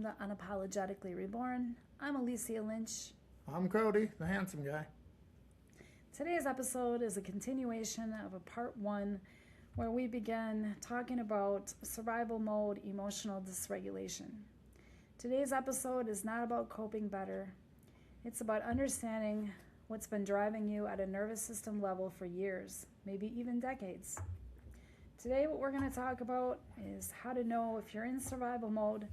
the Unapologetically Reborn. I'm Alicia Lynch. I'm Cody, the handsome guy. Today's episode is a continuation of a part one where we begin talking about survival mode emotional dysregulation. Today's episode is not about coping better. It's about understanding what's been driving you at a nervous system level for years, maybe even decades. Today, what we're going to talk about is how to know if you're in survival mode,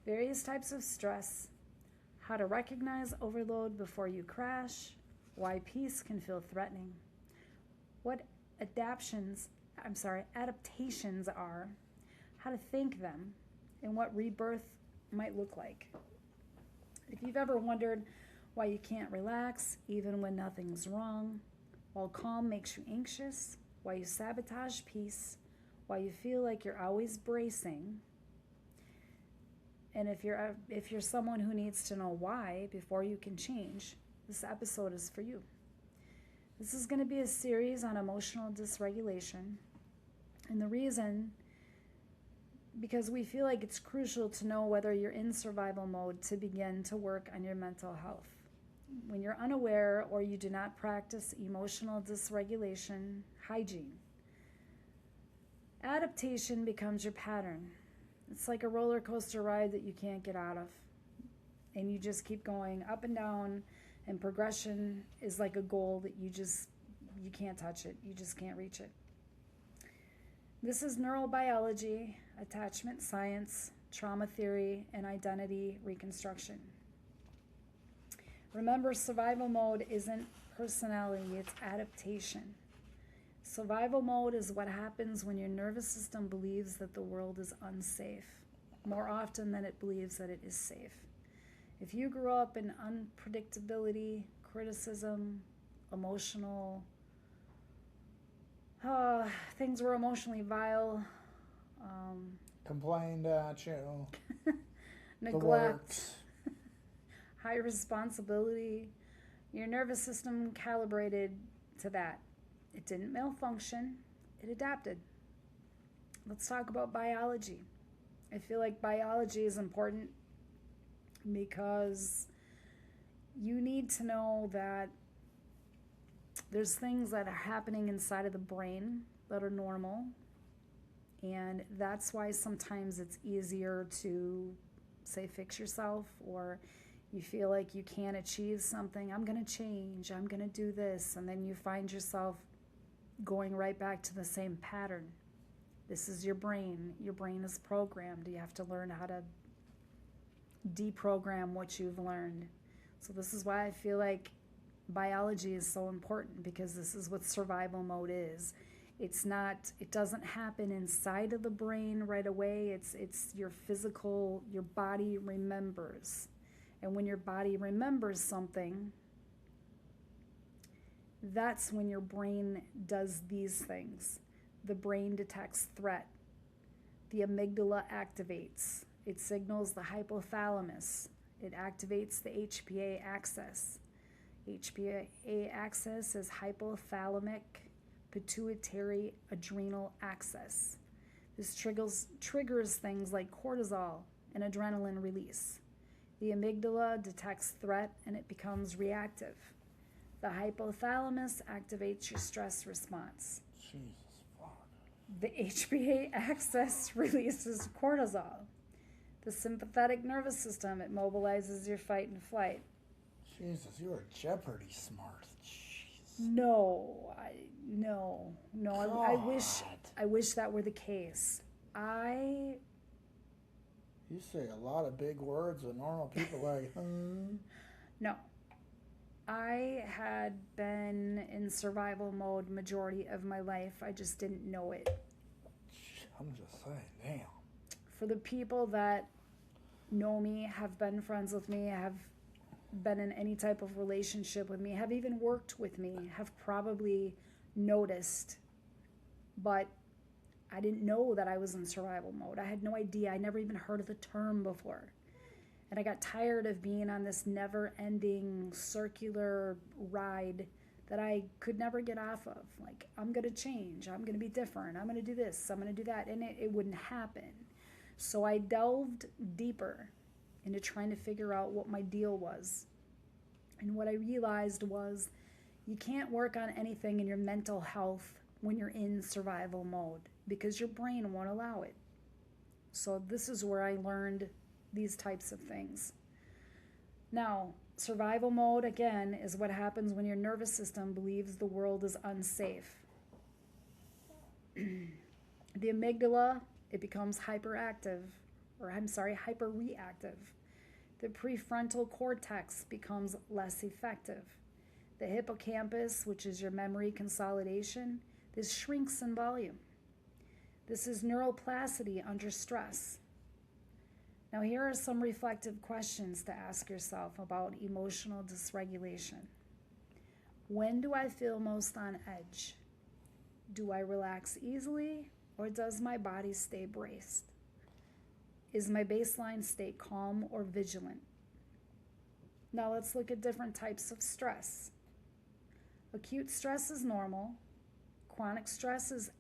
various types of stress, how to recognize overload before you crash, why peace can feel threatening, what adaptations are, how to thank them, and what rebirth might look like. If you've ever wondered why you can't relax even when nothing's wrong, while calm makes you anxious, why you sabotage peace, why you feel like you're always bracing, and if you're someone who needs to know why before you can change, this episode is for you. This is going to be a series on emotional dysregulation, and the reason, because we feel like it's crucial to know whether you're in survival mode to begin to work on your mental health. When you're unaware or you do not practice emotional dysregulation hygiene, adaptation becomes your pattern. It's like a roller coaster ride that you can't get out of. And you just keep going up and down, and progression is like a goal that you can't touch it. You just can't reach it. This is neurobiology, attachment science, trauma theory, and identity reconstruction. Remember, survival mode isn't personality, it's adaptation. Survival mode is what happens when your nervous system believes that the world is unsafe, more often than it believes that it is safe. If you grew up in unpredictability, criticism, emotional, things were emotionally vile, Complained at you. neglect, high responsibility, your nervous system calibrated to that. It didn't malfunction, it adapted. Let's talk about biology. I feel like biology is important because you need to know that there's things that are happening inside of the brain that are normal, and that's why sometimes it's easier to, say, fix yourself, or you feel like you can't achieve something. I'm going to change, I'm going to do this, and then you find yourself going right back to the same pattern. This is your brain. Your brain is programmed. You have to learn how to deprogram what you've learned. So this is why I feel like biology is so important, because this is what survival mode is. It doesn't happen inside of the brain right away. It's your physical, your body remembers. And when your body remembers something, that's when your brain does these things. The brain detects threat. The amygdala activates. It signals the hypothalamus. It activates the HPA axis. HPA axis is hypothalamic pituitary adrenal axis. This triggers things like cortisol and adrenaline release. The amygdala detects threat and it becomes reactive. The hypothalamus activates your stress response. Jesus fuck. The HPA axis releases cortisol. The sympathetic nervous system, it mobilizes your fight and flight. Jesus, you are Jeopardy smart. Jeez. No. I wish that were the case. You say a lot of big words with normal people like, No. I had been in survival mode majority of my life. I just didn't know it. I'm just saying, damn. For the people that know me, have been friends with me, have been in any type of relationship with me, have even worked with me, have probably noticed, but I didn't know that I was in survival mode. I had no idea. I never even heard of the term before. And I got tired of being on this never-ending circular ride that I could never get off of. Like, I'm going to change. I'm going to be different. I'm going to do this. I'm going to do that. And it wouldn't happen. So I delved deeper into trying to figure out what my deal was. And what I realized was you can't work on anything in your mental health when you're in survival mode because your brain won't allow it. So this is where I learned these types of things. Now, survival mode, again, is what happens when your nervous system believes the world is unsafe. The amygdala, it becomes hyperreactive. The prefrontal cortex becomes less effective. The hippocampus, which is your memory consolidation, this shrinks in volume. This is neuroplasticity under stress. Now, here are some reflective questions to ask yourself about emotional dysregulation. When do I feel most on edge? Do I relax easily, or does my body stay braced? Is my baseline state calm or vigilant? Now let's look at different types of stress. Acute stress is normal. Chronic stress is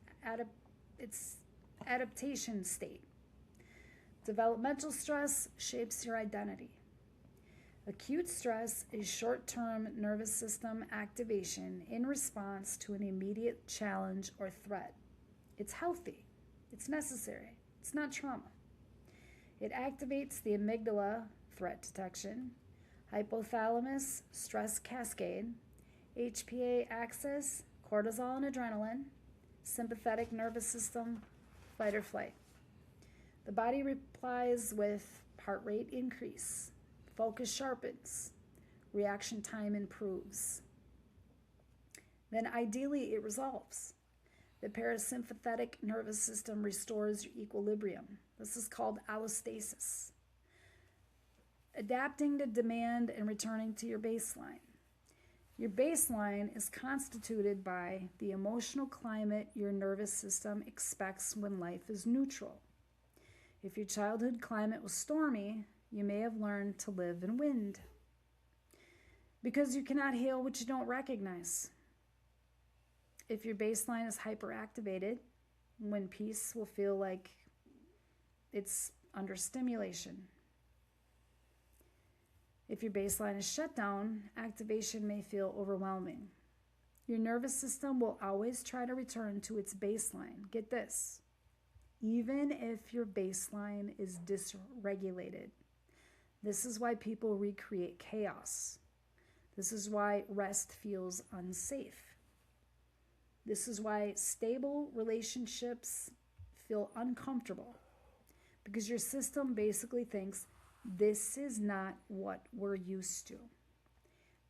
its adaptation state. Developmental stress shapes your identity. Acute stress is short-term nervous system activation in response to an immediate challenge or threat. It's healthy. It's necessary. It's not trauma. It activates the amygdala, threat detection, hypothalamus, stress cascade, HPA axis, cortisol and adrenaline, sympathetic nervous system, fight or flight. The body replies with heart rate increase, focus sharpens, reaction time improves. Then ideally it resolves. The parasympathetic nervous system restores your equilibrium. This is called allostasis. Adapting to demand and returning to your baseline. Your baseline is constituted by the emotional climate your nervous system expects when life is neutral. If your childhood climate was stormy, you may have learned to live in wind. Because you cannot heal what you don't recognize. If your baseline is hyperactivated, when peace will feel like it's under stimulation. If your baseline is shut down, activation may feel overwhelming. Your nervous system will always try to return to its baseline. Get this, even if your baseline is dysregulated. This is why people recreate chaos. This is why rest feels unsafe. This is why stable relationships feel uncomfortable, because your system basically thinks this is not what we're used to.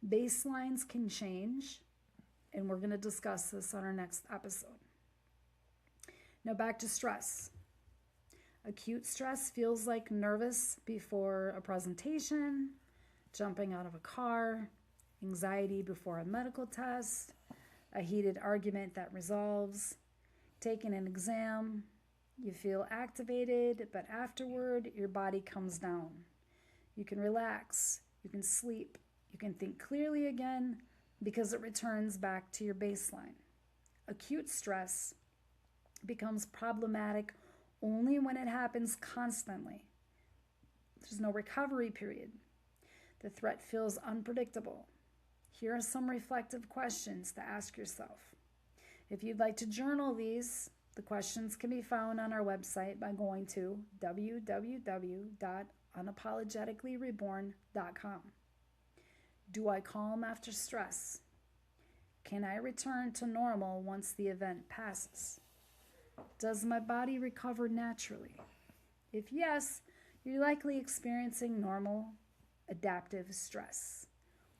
Baselines can change, and we're going to discuss this on our next episode. Now back to stress. Acute stress feels like nervous before a presentation, jumping out of a car, anxiety before a medical test, a heated argument that resolves, taking an exam. You feel activated, but afterward, your body comes down. You can relax, you can sleep, you can think clearly again because it returns back to your baseline. Acute stress becomes problematic only when it happens constantly. There's no recovery period. The threat feels unpredictable. Here are some reflective questions to ask yourself. If you'd like to journal these, the questions can be found on our website by going to www.unapologeticallyreborn.com. Do I calm after stress? Can I return to normal once the event passes? Does my body recover naturally? If yes, you're likely experiencing normal adaptive stress.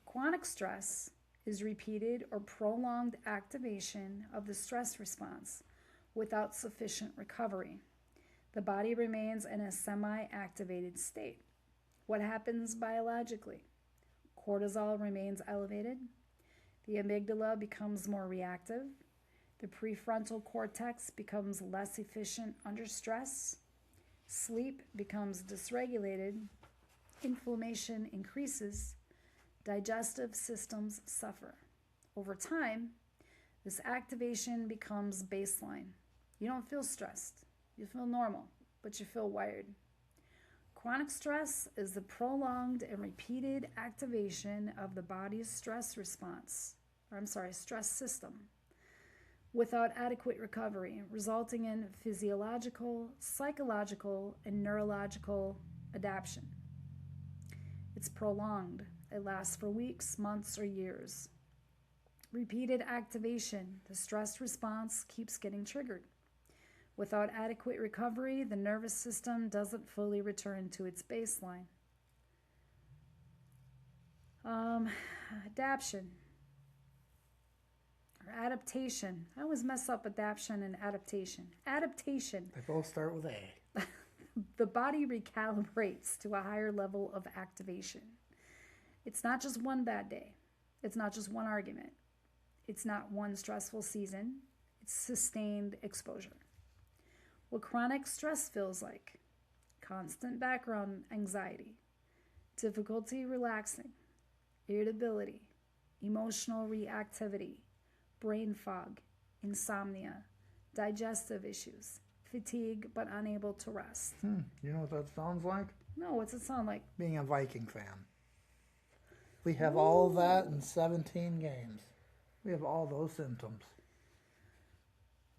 Chronic stress is repeated or prolonged activation of the stress response without sufficient recovery. The body remains in a semi-activated state. What happens biologically? Cortisol remains elevated. The amygdala becomes more reactive. The prefrontal cortex becomes less efficient under stress. Sleep becomes dysregulated. Inflammation increases. Digestive systems suffer. Over time, this activation becomes baseline. You don't feel stressed. You feel normal, but you feel wired. Chronic stress is the prolonged and repeated activation of the body's stress system without adequate recovery, resulting in physiological, psychological, and neurological adaptation. It's prolonged. It lasts for weeks, months, or years. Repeated activation, the stress response keeps getting triggered. Without adequate recovery, the nervous system doesn't fully return to its baseline. Adaptation or adaptation. I always mess up adaptation and adaptation. Adaptation. They both start with A. The body recalibrates to a higher level of activation. It's not just one bad day. It's not just one argument. It's not one stressful season. It's sustained exposure. What chronic stress feels like: constant background anxiety, difficulty relaxing, irritability, emotional reactivity, brain fog, insomnia, digestive issues, fatigue but unable to rest. You know what that sounds like? No, what's it sound like? Being a Viking fan. We have all of that in 17 games. We have all those symptoms.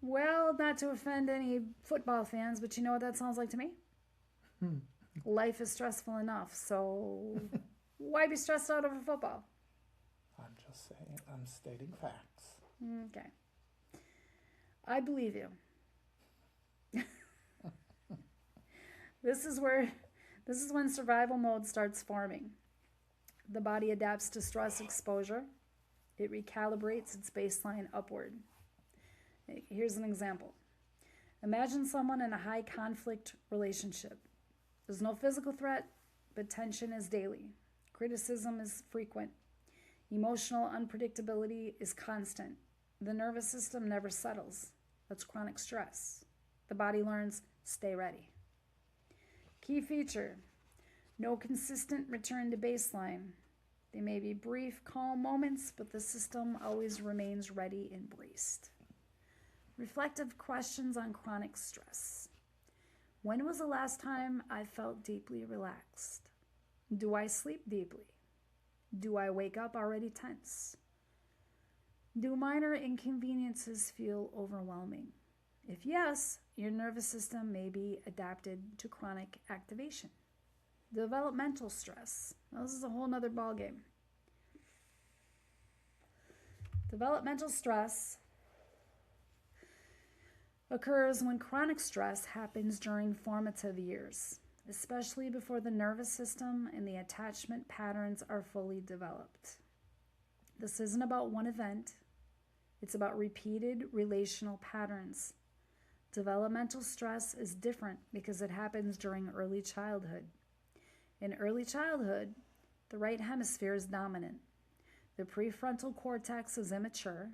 Well, not to offend any football fans, but you know what that sounds like to me? Life is stressful enough, so why be stressed out over football? I'm just saying, I'm stating facts. Okay. I believe you. This is when survival mode starts forming. The body adapts to stress exposure. It recalibrates its baseline upward. Here's an example. Imagine someone in a high conflict relationship. There's no physical threat, but tension is daily. Criticism is frequent. Emotional unpredictability is constant. The nervous system never settles. That's chronic stress. The body learns, stay ready. Key feature: no consistent return to baseline. They may be brief, calm moments, but the system always remains ready and braced. Reflective questions on chronic stress. When was the last time I felt deeply relaxed? Do I sleep deeply? Do I wake up already tense? Do minor inconveniences feel overwhelming? If yes, your nervous system may be adapted to chronic activation. Developmental stress. Now, this is a whole nother ballgame. Developmental stress occurs when chronic stress happens during formative years, especially before the nervous system and the attachment patterns are fully developed. This isn't about one event. It's about repeated relational patterns. Developmental stress is different because it happens during early childhood. In early childhood, the right hemisphere is dominant. The prefrontal cortex is immature.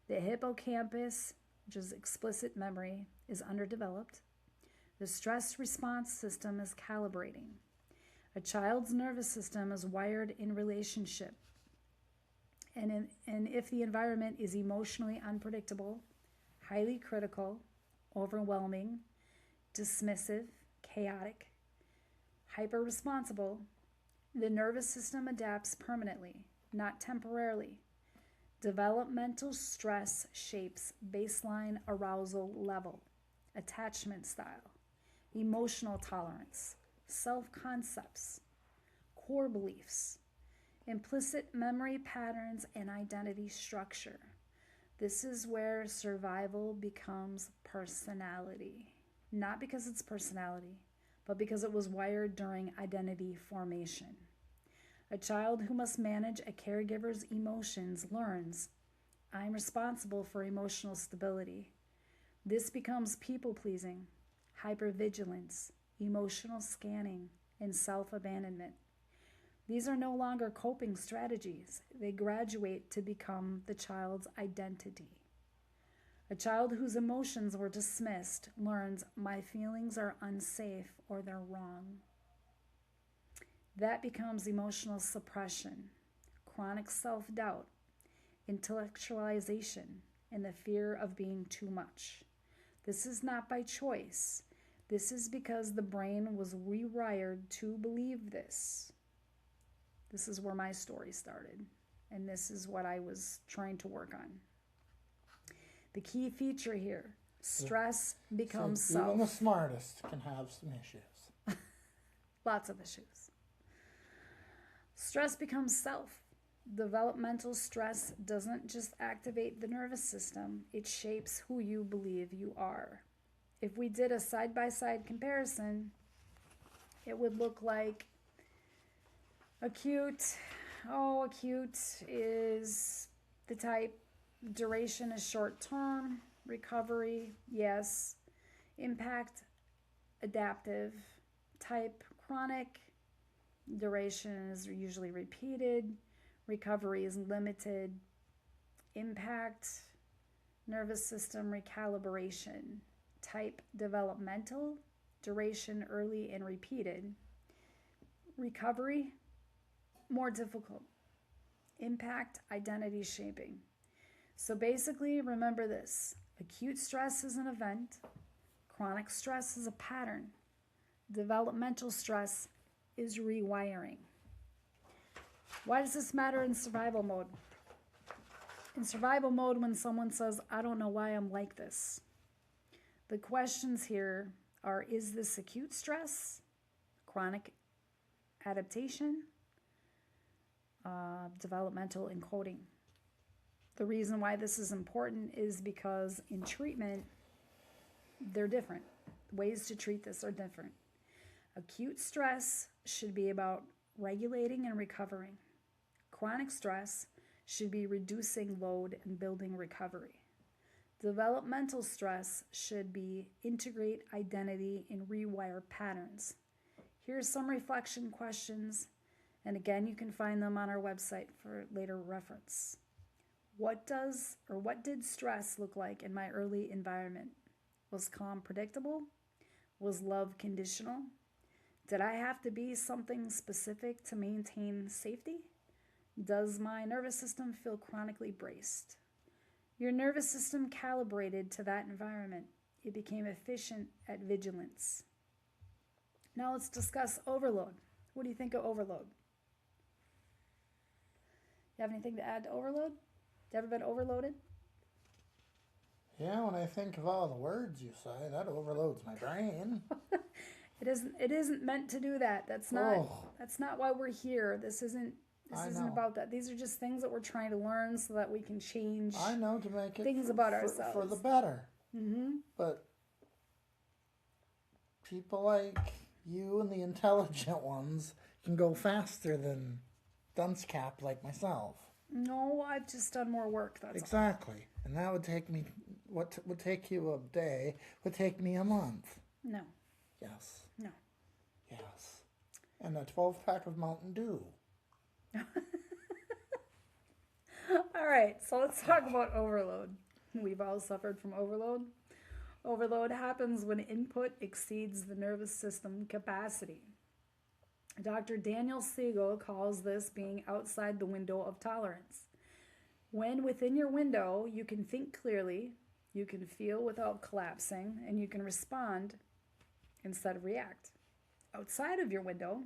The hippocampus, which is explicit memory, is underdeveloped. The stress response system is calibrating. A child's nervous system is wired in relationship. And if the environment is emotionally unpredictable, highly critical, overwhelming, dismissive, chaotic, hyper-responsible, the nervous system adapts permanently, not temporarily. Developmental stress shapes baseline arousal level, attachment style, emotional tolerance, self-concepts, core beliefs, implicit memory patterns, and identity structure. This is where survival becomes personality. Not because it's personality, but because it was wired during identity formation. A child who must manage a caregiver's emotions learns, I'm responsible for emotional stability. This becomes people-pleasing, hypervigilance, emotional scanning, and self-abandonment. These are no longer coping strategies. They graduate to become the child's identity. A child whose emotions were dismissed learns, my feelings are unsafe or they're wrong. That becomes emotional suppression, chronic self-doubt, intellectualization, and the fear of being too much. This is not by choice. This is because the brain was rewired to believe this. This is where my story started, and this is what I was trying to work on. The key feature here, stress becomes self. Even the smartest can have some issues. Lots of issues. Stress becomes self. Developmental stress doesn't just activate the nervous system, it shapes who you believe you are. If we did a side-by-side comparison, it would look like acute. Acute is the type. Duration is short-term. Recovery, yes. Impact, adaptive. Type, chronic. Duration is usually repeated. Recovery is limited. Impact, nervous system recalibration. Type, developmental. Duration, early and repeated. Recovery, more difficult. Impact, identity shaping. So basically, remember this. Acute stress is an event. Chronic stress is a pattern. Developmental stress is rewiring. Why does this matter in survival mode? In survival mode, when someone says, I don't know why I'm like this, the questions here are, is this acute stress, chronic adaptation, developmental encoding? The reason why this is important is because in treatment, they're different. Ways to treat this are different. Acute stress should be about regulating and recovering. Chronic stress should be reducing load and building recovery. Developmental stress should be integrate identity and rewire patterns. Here's some reflection questions, and again, you can find them on our website for later reference. What did stress look like in my early environment? Was calm predictable? Was love conditional? Did I have to be something specific to maintain safety? Does my nervous system feel chronically braced? Your nervous system calibrated to that environment. It became efficient at vigilance. Now let's discuss overload. What do you think of overload? You have anything to add to overload? You ever been overloaded? Yeah, when I think of all the words you say, that overloads my brain. It isn't meant to do that. That's not why we're here. This isn't about that. These are just things that we're trying to learn so that we can change. I know, to make it things about ourselves for the better. Mm-hmm. But people like you and the intelligent ones can go faster than dunce cap like myself. No, I've just done more work. That's exactly. All. And that would take me, what would take you a day, would take me a month. No. Yes. No. Yes. And a 12-pack of Mountain Dew. All right, so let's talk about overload. We've all suffered from overload. Overload happens when input exceeds the nervous system capacity. Dr. Daniel Siegel calls this being outside the window of tolerance. When within your window, you can think clearly, you can feel without collapsing, and you can respond instead of react. Outside of your window,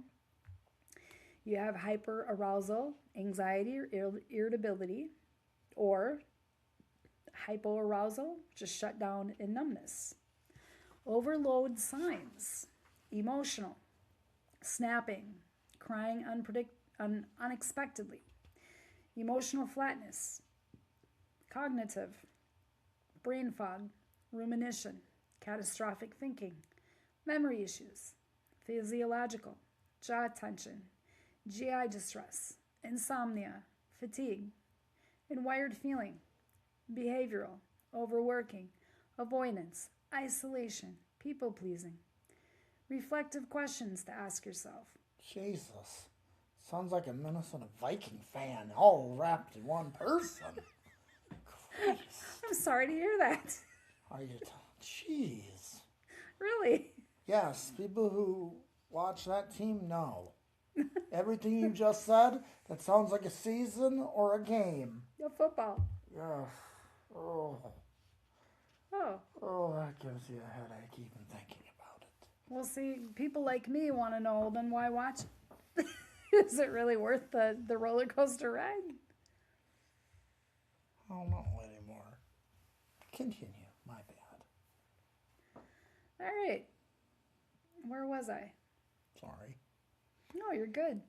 you have hyperarousal, anxiety, or irritability, or hypoarousal, just shut down and numbness. Overload signs: emotional, snapping, crying unexpectedly, emotional flatness, cognitive, brain fog, rumination, catastrophic thinking, memory issues, physiological, jaw tension, GI distress, insomnia, fatigue, and wired feeling, behavioral, overworking, avoidance, isolation, people-pleasing. Reflective questions to ask yourself. Jesus. Sounds like a Minnesota Viking fan, all wrapped in one person. Christ. I'm sorry to hear that. Are you? Jeez. Really? Yes, people who watch that team know. Everything you just said, that sounds like a season or a game. No football. Yeah. Oh. Oh. Oh, that gives you a headache even thinking about it. Well, see, people like me want to know, then why watch it? Is it really worth the roller coaster ride? Oh, not anymore. Continue. My bad. All right. Where was I? Sorry. No, you're good.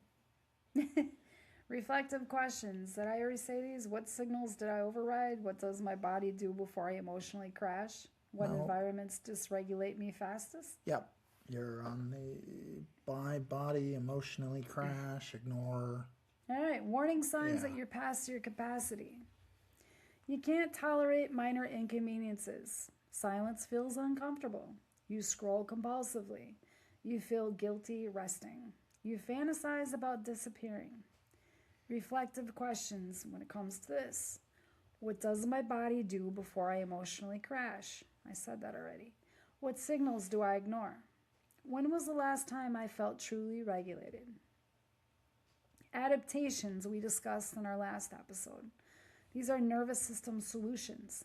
Reflective questions. Did I already say these? What signals did I override? What does my body do before I emotionally crash? What No. environments dysregulate me fastest? Yep. You're on the body, emotionally crash, ignore. All right. Warning signs Yeah. that you're past your capacity. You can't tolerate minor inconveniences. Silence feels uncomfortable. You scroll compulsively. You feel guilty resting. You fantasize about disappearing. Reflective questions when it comes to this. What does my body do before I emotionally crash? I said that already. What signals do I ignore? When was the last time I felt truly regulated? Adaptations we discussed in our last episode. These are nervous system solutions.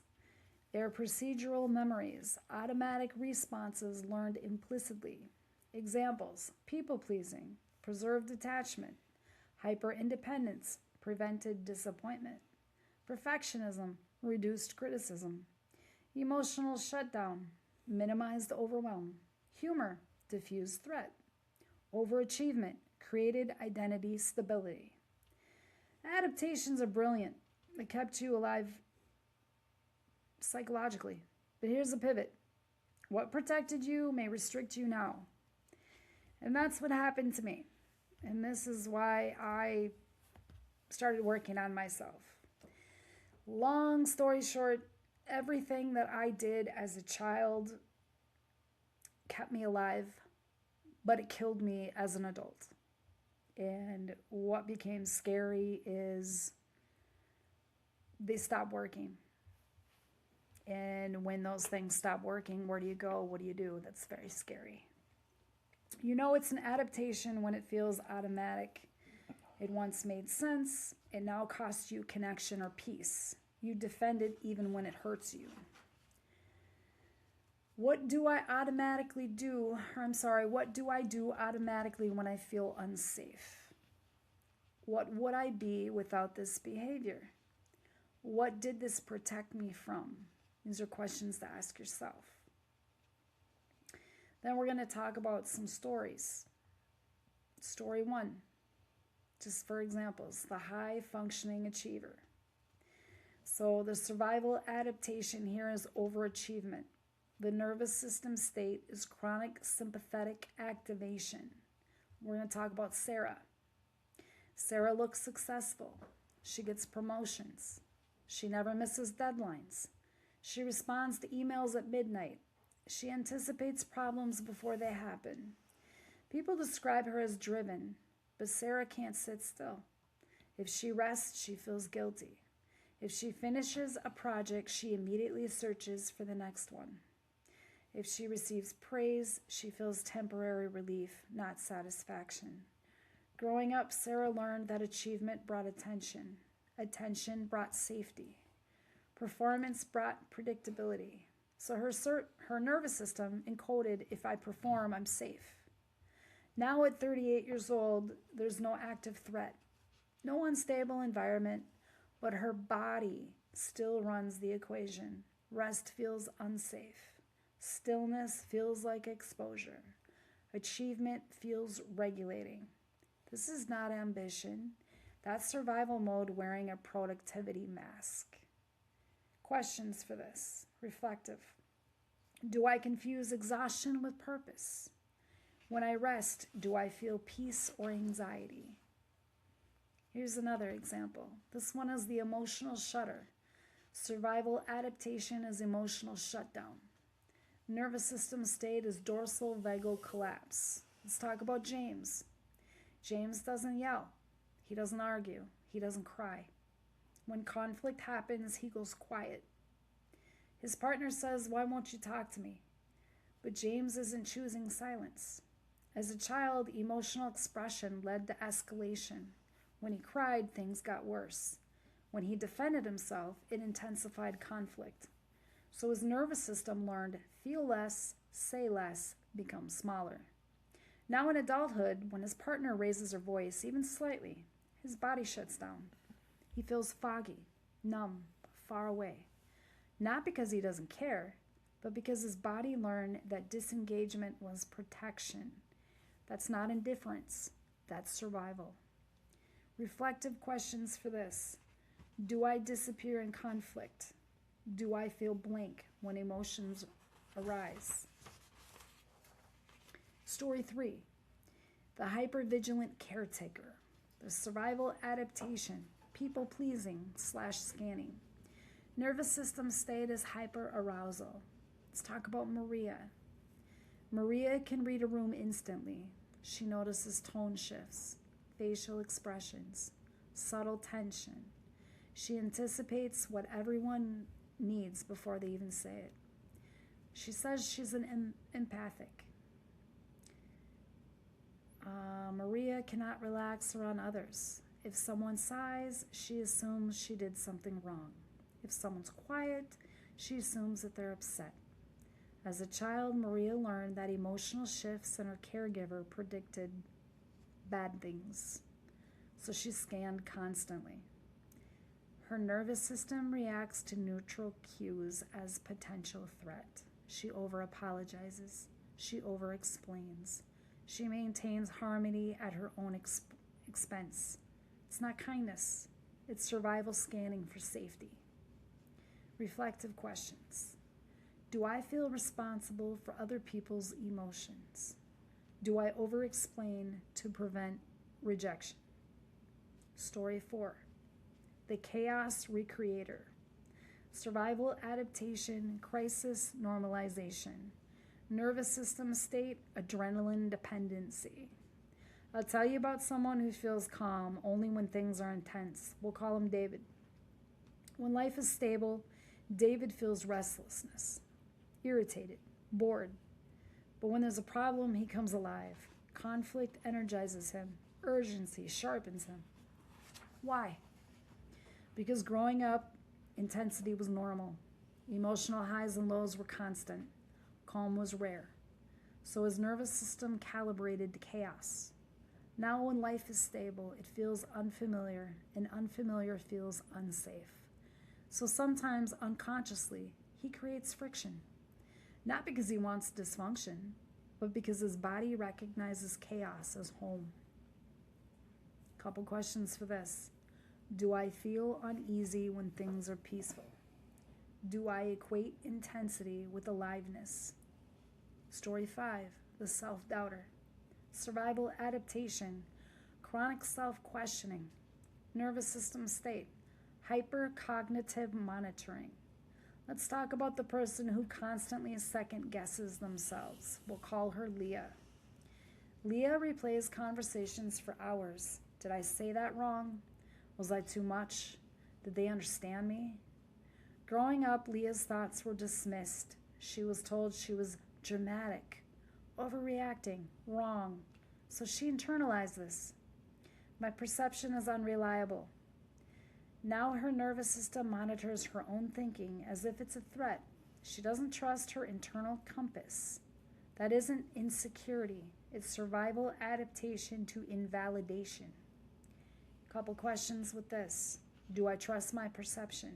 They are procedural memories, automatic responses learned implicitly. Examples: people-pleasing, preserved attachment; hyper-independence, prevented disappointment; perfectionism, reduced criticism; emotional shutdown, minimized overwhelm; humor, diffused threat; overachievement, created identity stability. Adaptations are brilliant. They kept you alive psychologically. But here's the pivot. What protected you may restrict you now. And that's what happened to me. And this is why I started working on myself. Long story short, everything that I did as a child kept me alive, but it killed me as an adult. And what became scary is they stopped working. And when those things stop working, where do you go? What do you do? That's very scary. You know it's an adaptation when it feels automatic. It once made sense. It now costs you connection or peace. You defend it even when it hurts you. What do I do automatically when I feel unsafe? What would I be without this behavior? What did this protect me from? These are questions to ask yourself. Then we're going to talk about some stories. Story 1, just for examples, the high functioning achiever. So the survival adaptation here is overachievement. The nervous system state is chronic sympathetic activation. We're going to talk about Sarah. Sarah looks successful. She gets promotions. She never misses deadlines. She responds to emails at midnight. She anticipates problems before they happen. People describe her as driven, but Sarah can't sit still. If she rests, she feels guilty. If she finishes a project, she immediately searches for the next one. If she receives praise, she feels temporary relief, not satisfaction. Growing up, Sarah learned that achievement brought attention. Attention brought safety. Performance brought predictability. So her nervous system encoded, if I perform, I'm safe. Now at 38 years old, there's no active threat, no unstable environment, but her body still runs the equation. Rest feels unsafe. Stillness feels like exposure. Achievement feels regulating. This is not ambition. That's survival mode wearing a productivity mask. Questions for this. Reflective. Do I confuse exhaustion with purpose? When I rest, do I feel peace or anxiety? Here's another example. This one is the emotional shutter. Survival adaptation is emotional shutdown. Nervous system state is dorsal vagal collapse. Let's talk about James. James doesn't yell. He doesn't argue. He doesn't cry. When conflict happens, he goes quiet. His partner says, "Why won't you talk to me?" But James isn't choosing silence. As a child, emotional expression led to escalation. When he cried, things got worse. When he defended himself, it intensified conflict. So his nervous system learned, feel less, say less, becomes smaller. Now in adulthood, when his partner raises her voice even slightly, his body shuts down. He feels foggy, numb, far away. Not because he doesn't care, but because his body learned that disengagement was protection. That's not indifference, that's survival. Reflective questions for this. Do I disappear in conflict? Do I feel blank when emotions arise? Story 3. The hypervigilant caretaker. The survival adaptation, people-pleasing/scanning. Nervous system state is hyperarousal. Let's talk about Maria. Maria can read a room instantly. She notices tone shifts, facial expressions, subtle tension. She anticipates what everyone needs before they even say it. She says she's an empathic. Maria cannot relax around others. If someone sighs, she assumes she did something wrong. If someone's quiet, she assumes that they're upset. As a child, Maria learned that emotional shifts in her caregiver predicted bad things, so she scanned constantly. Her nervous system reacts to neutral cues as potential threat. She over-apologizes. She over-explains. She maintains harmony at her own expense. It's not kindness. It's survival scanning for safety. Reflective questions. Do I feel responsible for other people's emotions? Do I over-explain to prevent rejection? Story 4. The chaos recreator. Survival adaptation, crisis normalization. Nervous system state, adrenaline dependency. I'll tell you about someone who feels calm only when things are intense. We'll call him David. When life is stable, David feels restlessness, irritated, bored. But when there's a problem, he comes alive. Conflict energizes him. Urgency sharpens him. Why? Because growing up, intensity was normal. Emotional highs and lows were constant. Calm was rare. So his nervous system calibrated to chaos. Now when life is stable, it feels unfamiliar, and unfamiliar feels unsafe. So sometimes unconsciously, he creates friction. Not because he wants dysfunction, but because his body recognizes chaos as home. Couple questions for this. Do I feel uneasy when things are peaceful? Do I equate intensity with aliveness? Story 5, the self-doubter. Survival adaptation, chronic self-questioning, nervous system state, hypercognitive monitoring. Let's talk about the person who constantly second-guesses themselves. We'll call her Leah. Leah replays conversations for hours. Did I say that wrong? Was I too much? Did they understand me? Growing up, Leah's thoughts were dismissed. She was told she was dramatic, overreacting, wrong. So she internalized this. My perception is unreliable. Now her nervous system monitors her own thinking as if it's a threat. She doesn't trust her internal compass. That isn't insecurity. It's survival adaptation to invalidation. Couple questions with this. Do I trust my perception?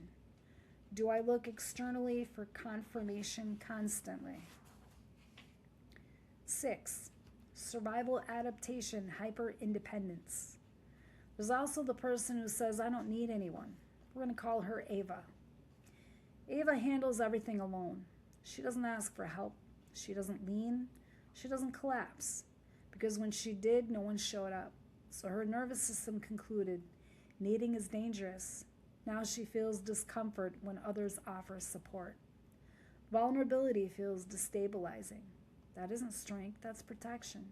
Do I look externally for confirmation constantly? 6. Survival adaptation, hyper-independence. There's also the person who says, I don't need anyone. We're going to call her Ava. Ava handles everything alone. She doesn't ask for help. She doesn't lean. She doesn't collapse. Because when she did, no one showed up. So her nervous system concluded, needing is dangerous. Now she feels discomfort when others offer support. Vulnerability feels destabilizing. That isn't strength, that's protection.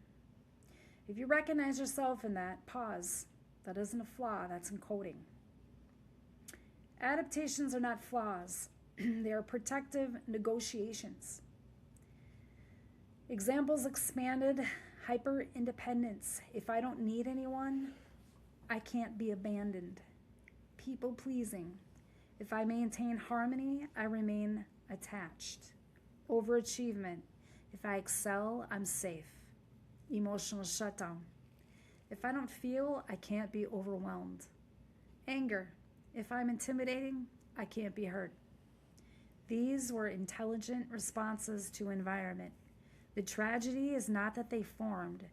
If you recognize yourself in that, pause. That isn't a flaw, that's encoding. Adaptations are not flaws. They are protective negotiations. Examples expanded, hyper-independence. If I don't need anyone, I can't be abandoned. People-pleasing. If I maintain harmony, I remain attached. Overachievement. If I excel, I'm safe. Emotional shutdown. If I don't feel, I can't be overwhelmed. Anger. If I'm intimidating, I can't be hurt. These were intelligent responses to environment. The tragedy is not that they formed.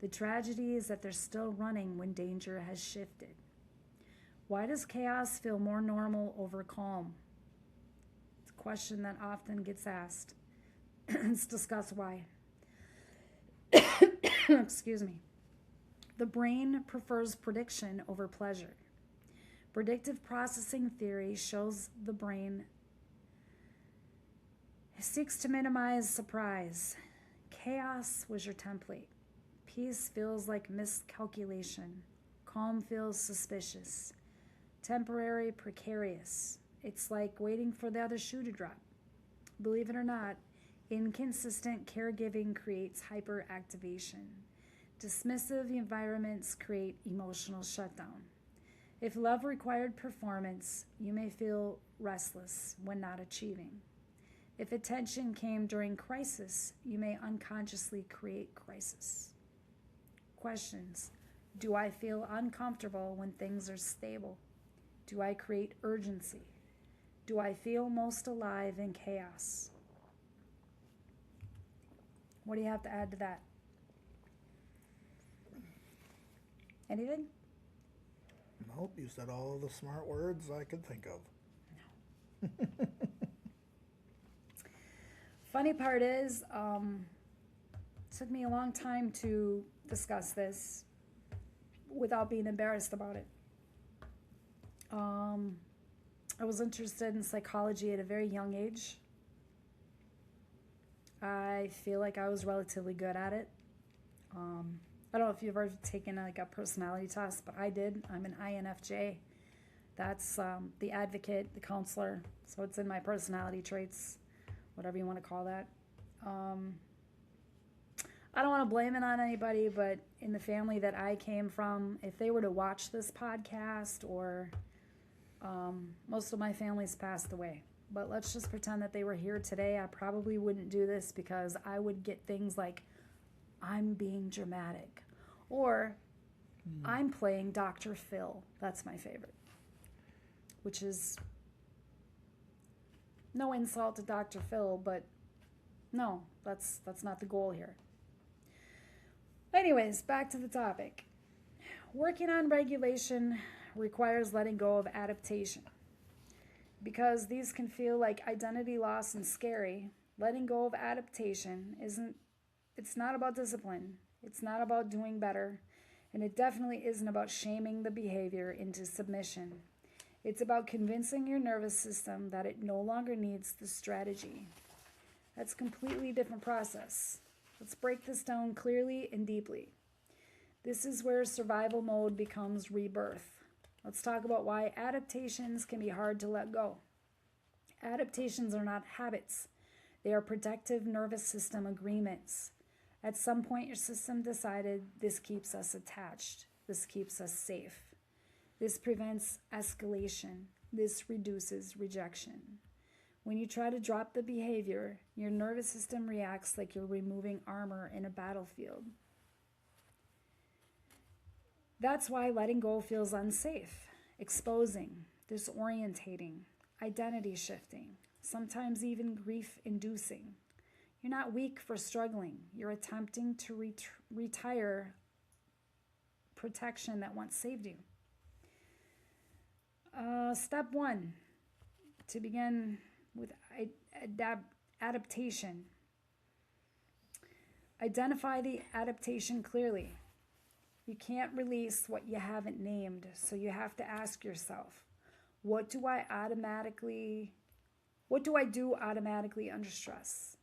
The tragedy is that they're still running when danger has shifted. Why does chaos feel more normal over calm? It's a question that often gets asked. Let's discuss why. Excuse me. The brain prefers prediction over pleasure. Predictive processing theory shows the brain seeks to minimize surprise. Chaos was your template. Peace feels like miscalculation. Calm feels suspicious. Temporary, precarious. It's like waiting for the other shoe to drop. Believe it or not, inconsistent caregiving creates hyperactivation. Dismissive environments create emotional shutdown. If love required performance, you may feel restless when not achieving. If attention came during crisis, you may unconsciously create crisis. Questions. Do I feel uncomfortable when things are stable? Do I create urgency? Do I feel most alive in chaos? What do you have to add to that? Anything? Nope, you said all of the smart words I could think of. No. Funny part is, it took me a long time to discuss this without being embarrassed about it. I was interested in psychology at a very young age. I feel like I was relatively good at it. I don't know if you've ever taken a personality test, but I did. I'm an INFJ. That's the advocate, the counselor. So it's in my personality traits, whatever you want to call that. I don't want to blame it on anybody, but in the family that I came from, if they were to watch this podcast, or most of my family's passed away, but let's just pretend that they were here today, I probably wouldn't do this because I would get things like, I'm being dramatic, or I'm playing Dr. Phil. That's my favorite, which is no insult to Dr. Phil, but no, that's not the goal here. Anyways, back to the topic. Working on regulation requires letting go of adaptation. Because these can feel like identity loss and scary, letting go of adaptation it's not about discipline. It's not about doing better. And it definitely isn't about shaming the behavior into submission. It's about convincing your nervous system that it no longer needs the strategy. That's a completely different process. Let's break this down clearly and deeply. This is where survival mode becomes rebirth. Let's talk about why adaptations can be hard to let go. Adaptations are not habits. They are protective nervous system agreements. At some point, your system decided this keeps us attached. This keeps us safe. This prevents escalation. This reduces rejection. When you try to drop the behavior, your nervous system reacts like you're removing armor in a battlefield. That's why letting go feels unsafe, exposing, disorientating, identity shifting, sometimes even grief-inducing. You're not weak for struggling. You're attempting to retire protection that once saved you. Step 1, to begin with adaptation. Identify the adaptation clearly. You can't release what you haven't named, so you have to ask yourself, what do I do automatically under stress?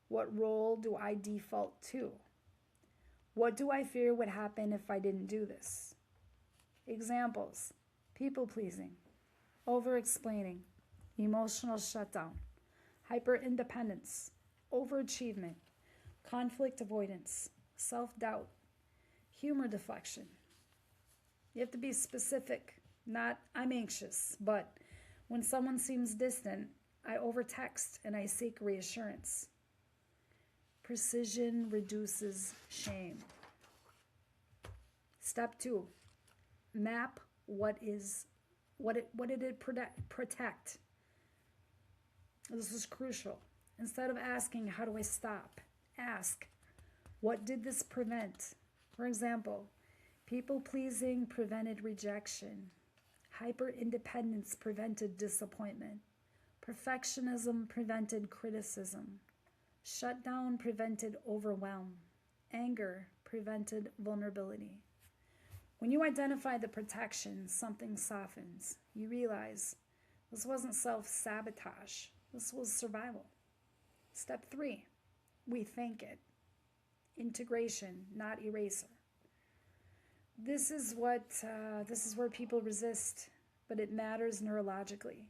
What role do I default to? What do I fear would happen if I didn't do this? Examples: people-pleasing, over-explaining, emotional shutdown, hyper-independence, overachievement, conflict avoidance, self-doubt, humor deflection. You have to be specific, not I'm anxious, but when someone seems distant, I overtext and I seek reassurance. Precision reduces shame. Step 2, map what did it protect? This is crucial. Instead of asking, how do I stop? Ask, what did this prevent? For example, people-pleasing prevented rejection. Hyper-independence prevented disappointment. Perfectionism prevented criticism. Shutdown prevented overwhelm. Anger prevented vulnerability. When you identify the protection, something softens. You realize this wasn't self-sabotage. This was survival. Step 3, rethink it. Integration, not eraser. This is where people resist, but it matters neurologically.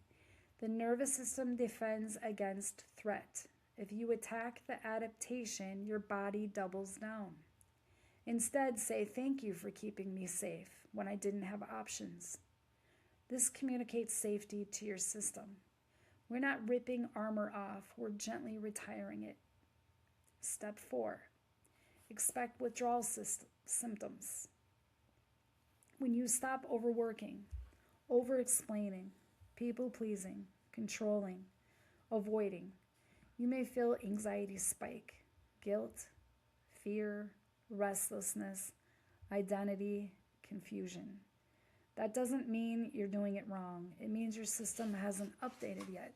The nervous system defends against threat. If you attack the adaptation, your body doubles down. Instead, say, thank you for keeping me safe when I didn't have options. This communicates safety to your system. We're not ripping armor off, we're gently retiring it. Step 4, expect withdrawal symptoms. When you stop overworking, over-explaining, people-pleasing, controlling, avoiding, you may feel anxiety spike, guilt, fear, restlessness, identity, confusion. That doesn't mean you're doing it wrong. It means your system hasn't updated yet.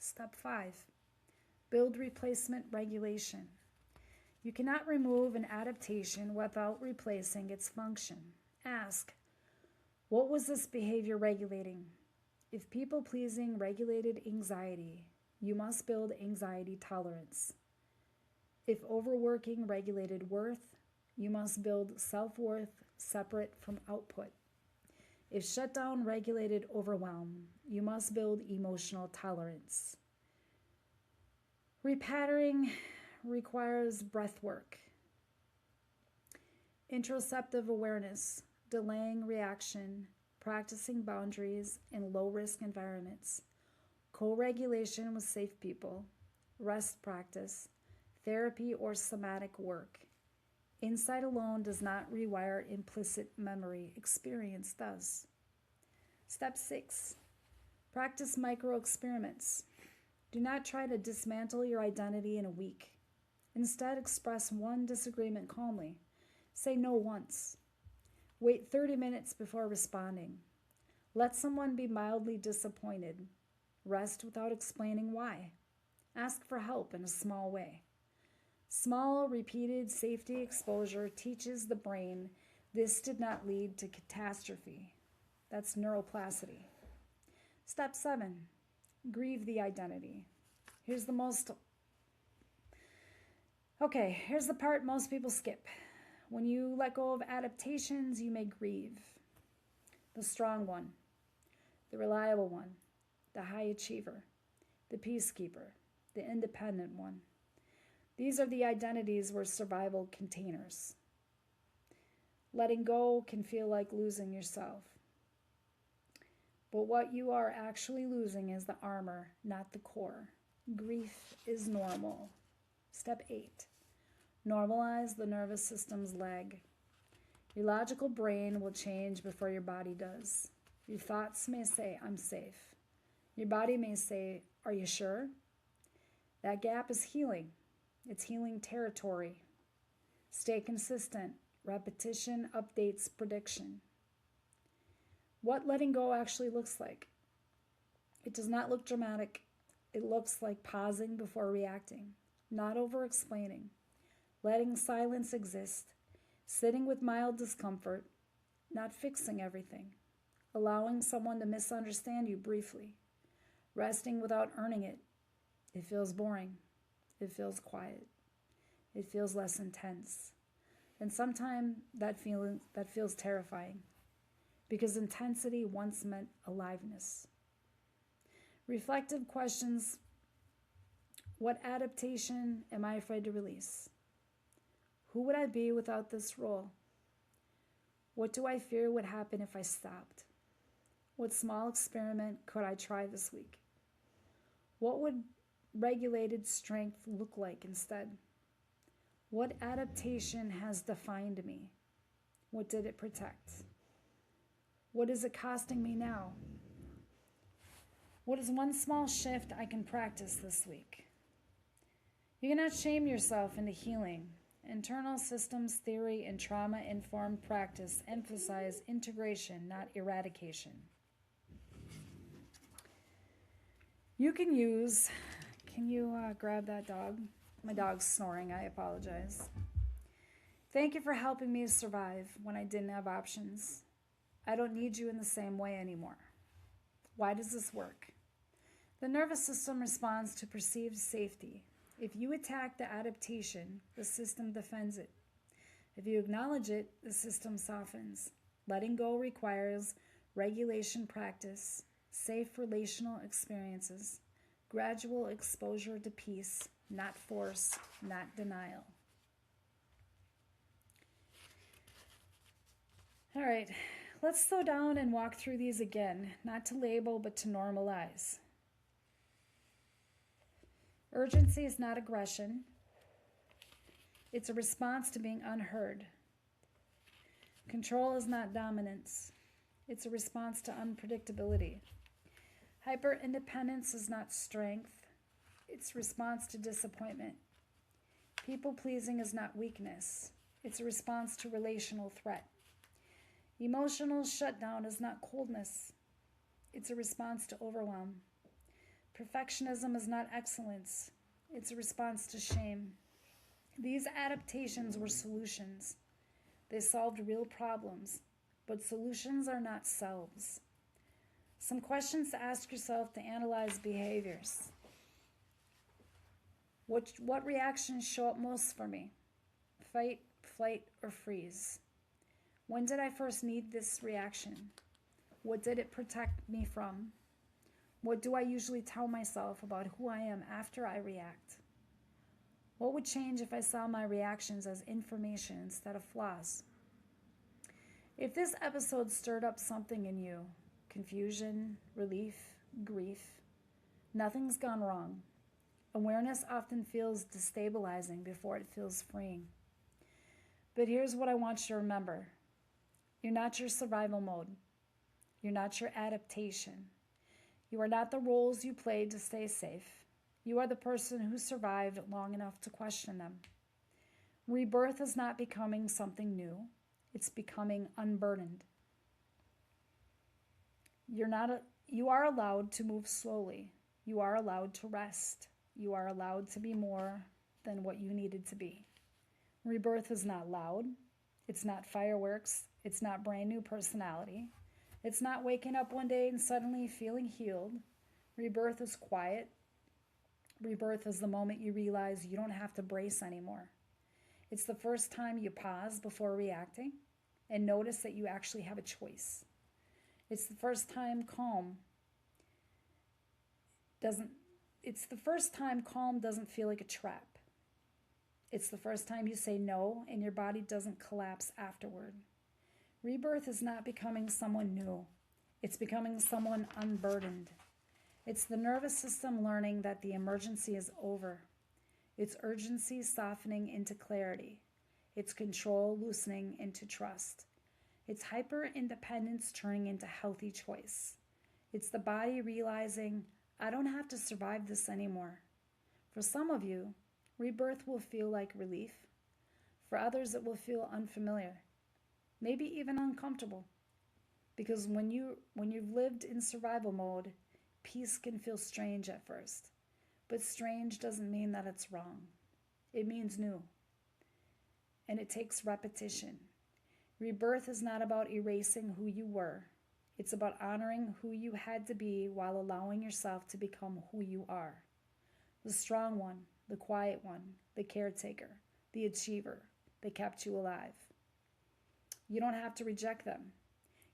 Step 5, build replacement regulation. You cannot remove an adaptation without replacing its function. Ask, what was this behavior regulating? If people-pleasing regulated anxiety, you must build anxiety tolerance. If overworking regulated worth, you must build self-worth separate from output. If shutdown regulated overwhelm, you must build emotional tolerance. Repatterning requires breath work, interoceptive awareness, delaying reaction, practicing boundaries in low-risk environments, co-regulation with safe people, rest practice, therapy or somatic work. Insight alone does not rewire implicit memory. Experience does. Step 6, practice micro-experiments. Do not try to dismantle your identity in a week. Instead, express one disagreement calmly. Say no once. Wait 30 minutes before responding. Let someone be mildly disappointed. Rest without explaining why. Ask for help in a small way. Small, repeated safety exposure teaches the brain this did not lead to catastrophe. That's neuroplasticity. Step 7, grieve the identity. Here's the part most people skip. When you let go of adaptations, you may grieve. The strong one, the reliable one, the high achiever, the peacekeeper, the independent one. These are the identities where survival containers. Letting go can feel like losing yourself. But what you are actually losing is the armor, not the core. Grief is normal. Step 8, normalize the nervous system's lag. Your logical brain will change before your body does. Your thoughts may say, I'm safe. Your body may say, are you sure? That gap is healing. It's healing territory. Stay consistent. Repetition updates prediction. What letting go actually looks like. It does not look dramatic. It looks like pausing before reacting, not over-explaining, letting silence exist, sitting with mild discomfort, not fixing everything, allowing someone to misunderstand you briefly, resting without earning it. It feels boring. It feels quiet. It feels less intense. And sometimes that feels terrifying, because intensity once meant aliveness. Reflective questions. What adaptation am I afraid to release? Who would I be without this role? What do I fear would happen if I stopped? What small experiment could I try this week? What would regulated strength look like instead? What adaptation has defined me? What did it protect? What is it costing me now? What is one small shift I can practice this week? You cannot shame yourself into healing. Internal systems theory and trauma-informed practice emphasize integration, not eradication. Can you grab that dog? My dog's snoring, I apologize. Thank you for helping me survive when I didn't have options. I don't need you in the same way anymore. Why does this work? The nervous system responds to perceived safety. If you attack the adaptation, the system defends it. If you acknowledge it, the system softens. Letting go requires regulation practice, safe relational experiences, gradual exposure to peace, not force, not denial. All right, let's slow down and walk through these again, not to label, but to normalize. Urgency is not aggression. It's a response to being unheard. Control is not dominance. It's a response to unpredictability. Hyper-independence is not strength. It's a response to disappointment. People-pleasing is not weakness. It's a response to relational threat. Emotional shutdown is not coldness. It's a response to overwhelm. Perfectionism is not excellence. It's a response to shame. These adaptations were solutions. They solved real problems, but solutions are not selves. Some questions to ask yourself to analyze behaviors. What reactions show up most for me? Fight, flight, or freeze? When did I first need this reaction? What did it protect me from? What do I usually tell myself about who I am after I react? What would change if I saw my reactions as information instead of flaws? If this episode stirred up something in you, confusion, relief, grief, nothing's gone wrong. Awareness often feels destabilizing before it feels freeing. But here's what I want you to remember. You're not your survival mode. You're not your adaptation. You are not the roles you played to stay safe. You are the person who survived long enough to question them. Rebirth is not becoming something new. It's becoming unburdened. You are allowed to move slowly. You are allowed to rest. You are allowed to be more than what you needed to be. Rebirth is not loud. It's not fireworks. It's not brand new personality. It's not waking up one day and suddenly feeling healed. Rebirth is quiet. Rebirth is the moment you realize you don't have to brace anymore. It's the first time you pause before reacting and notice that you actually have a choice. It's the first time calm doesn't feel like a trap. It's the first time you say no and your body doesn't collapse afterward. Rebirth is not becoming someone new. It's becoming someone unburdened. It's the nervous system learning that the emergency is over. It's urgency softening into clarity. It's control loosening into trust. It's hyper-independence turning into healthy choice. It's the body realizing, I don't have to survive this anymore. For some of you, rebirth will feel like relief. For others, it will feel unfamiliar, maybe even uncomfortable. Because when you've lived in survival mode, peace can feel strange at first. But strange doesn't mean that it's wrong. It means new. And it takes repetition. Rebirth is not about erasing who you were. It's about honoring who you had to be while allowing yourself to become who you are. The strong one, the quiet one, the caretaker, the achiever. They kept you alive. You don't have to reject them.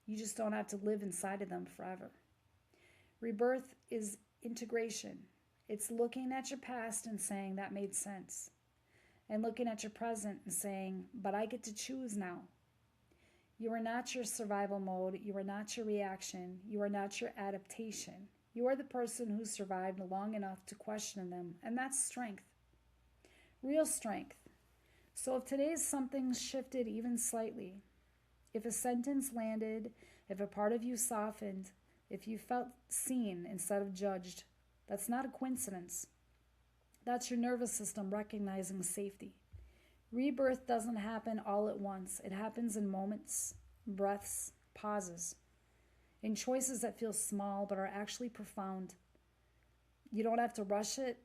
You just don't have to live inside of them forever. Rebirth is integration. It's looking at your past and saying that made sense. And looking at your present and saying, but I get to choose now. You are not your survival mode. You are not your reaction. You are not your adaptation. You are the person who survived long enough to question them, and that's strength. Real strength. So if today's something shifted even slightly, if a sentence landed, if a part of you softened, if you felt seen instead of judged, that's not a coincidence. That's your nervous system recognizing safety. Rebirth doesn't happen all at once. It happens in moments, breaths, pauses, in choices that feel small but are actually profound. You don't have to rush it.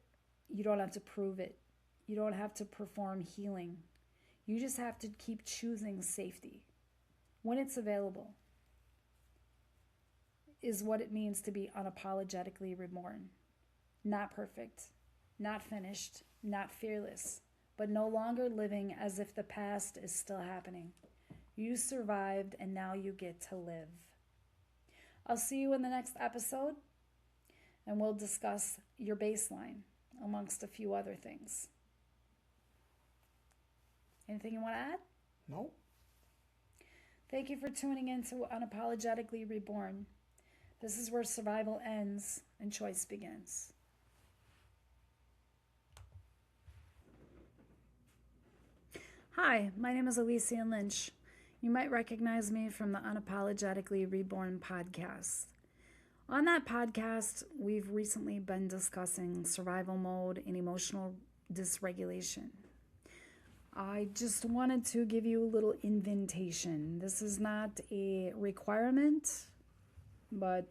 You don't have to prove it. You don't have to perform healing. You just have to keep choosing safety when it's available, is what it means to be unapologetically reborn. Not perfect, not finished, not fearless, but no longer living as if the past is still happening. You survived and now you get to live. I'll see you in the next episode, and we'll discuss your baseline amongst a few other things. Anything you want to add? No. Thank you for tuning in to Unapologetically Reborn. This is where survival ends and choice begins. Hi, my name is Elysian Lynch. You might recognize me from the Unapologetically Reborn podcast. On that podcast, we've recently been discussing survival mode and emotional dysregulation. I just wanted to give you a little invitation. This is not a requirement, but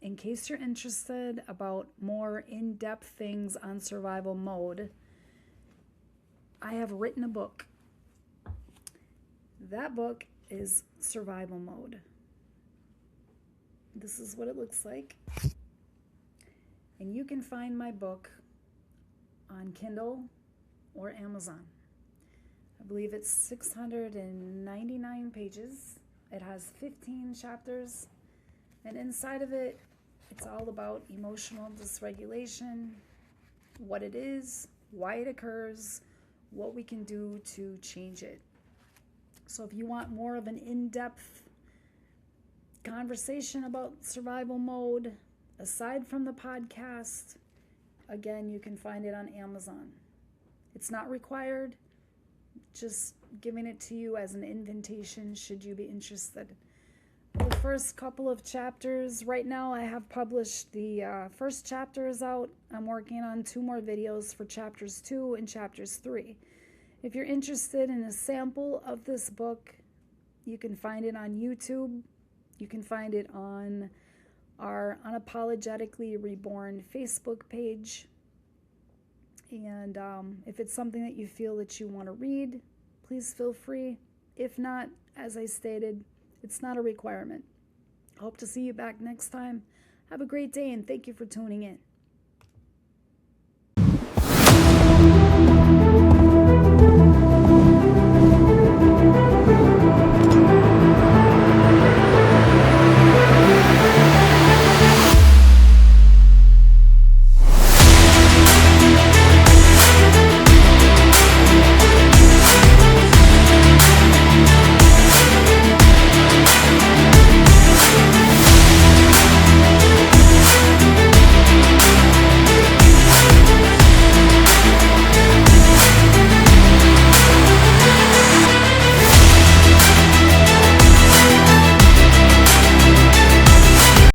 in case you're interested about more in-depth things on survival mode, I have written a book. That book is Survival Mode. This is what it looks like. And you can find my book on Kindle or Amazon. I believe it's 699 pages. It has 15 chapters. And inside of it, it's all about emotional dysregulation, what it is, why it occurs, what we can do to change it. So if you want more of an in-depth conversation about survival mode, aside from the podcast, again, you can find it on Amazon. It's not required, just giving it to you as an invitation should you be interested. The first couple of chapters, right now I have published the first chapter is out. I'm working on 2 more videos for chapters 2 and chapters 3. If you're interested in a sample of this book, you can find it on YouTube. You can find it on our Unapologetically Reborn Facebook page. And if it's something that you feel that you want to read, please feel free. If not, as I stated, it's not a requirement. Hope to see you back next time. Have a great day and thank you for tuning in.